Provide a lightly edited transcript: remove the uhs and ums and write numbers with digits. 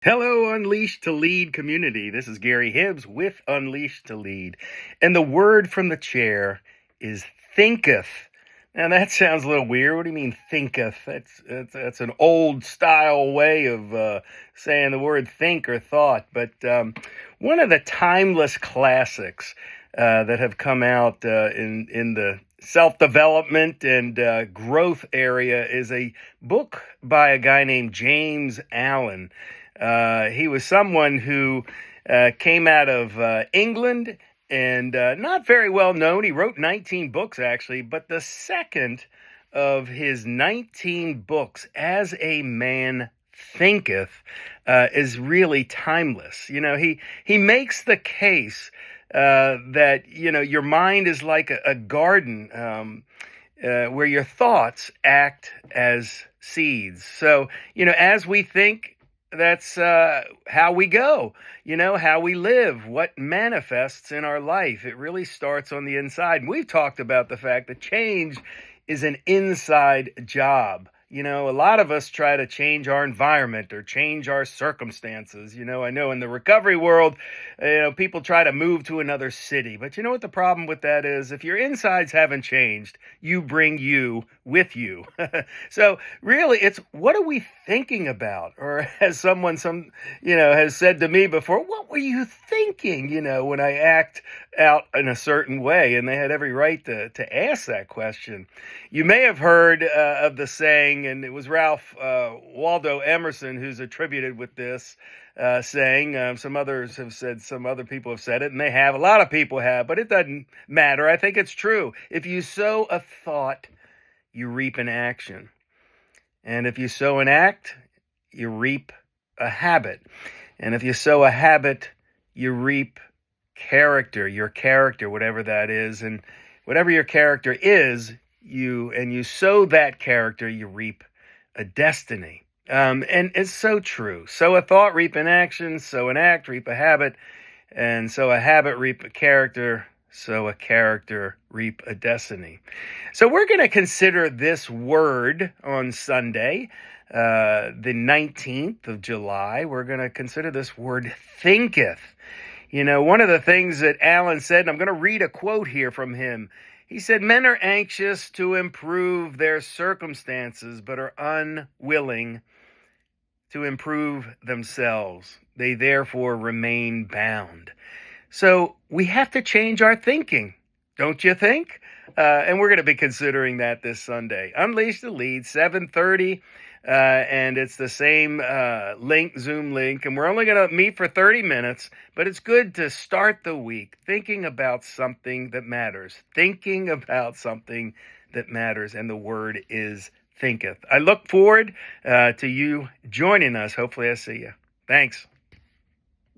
Hello, Unleashed to Lead community. This is Gary Hibbs with Unleashed to Lead. And the word from the chair is thinketh. Now, that sounds a little weird. What do you mean, thinketh? That's an old style way of saying the word think or thought. But one of the timeless classics that have come out in the self-development and growth area is a book by a guy named James Allen. He was someone who came out of England and not very well known. He wrote 19 books, actually, but the second of his 19 books, As a Man Thinketh, is really timeless. You know, he makes the case that, you know, your mind is like a garden where your thoughts act as seeds. So, you know, as we think, that's how we go, you know, how we live, what manifests in our life. It really starts on the inside. And we've talked about the fact that change is an inside job. You know, a lot of us try to change our environment or change our circumstances. You know, I know in the recovery world, you know, people try to move to another city. But you know what the problem with that is? If your insides haven't changed, you bring you with you. So really, it's what are we thinking about? Or as someone has said to me before, what were you thinking, you know, when I act out in a certain way? And they had every right to ask that question. You may have heard of the saying, and it was Ralph Waldo Emerson who's attributed with this saying. Some others have said, some other people have said it, and they have. A lot of people have, but it doesn't matter. I think it's true. If you sow a thought, you reap an action. And if you sow an act, you reap a habit. And if you sow a habit, you reap character, your character, whatever that is. And whatever your character is, you sow that character, you reap a destiny. And it's so true. Sow a thought, reap an action. Sow an act, reap a habit. And sow a habit, reap a character. Sow a character, reap a destiny. So we're going to consider this word on Sunday, the 19th of July. We're going to consider this word thinketh. You know, one of the things that Allen said, and I'm going to read a quote here from him. He said, "Men are anxious to improve their circumstances, but are unwilling to improve themselves. They therefore remain bound." So we have to change our thinking, don't you think? And we're going to be considering that this Sunday. Unleash the Lead, 7:30, and it's the same Zoom link, and we're only going to meet for 30 minutes, but it's good to start the week thinking about something that matters, and the word is thinketh. I look forward to you joining us. Hopefully I see you. Thanks.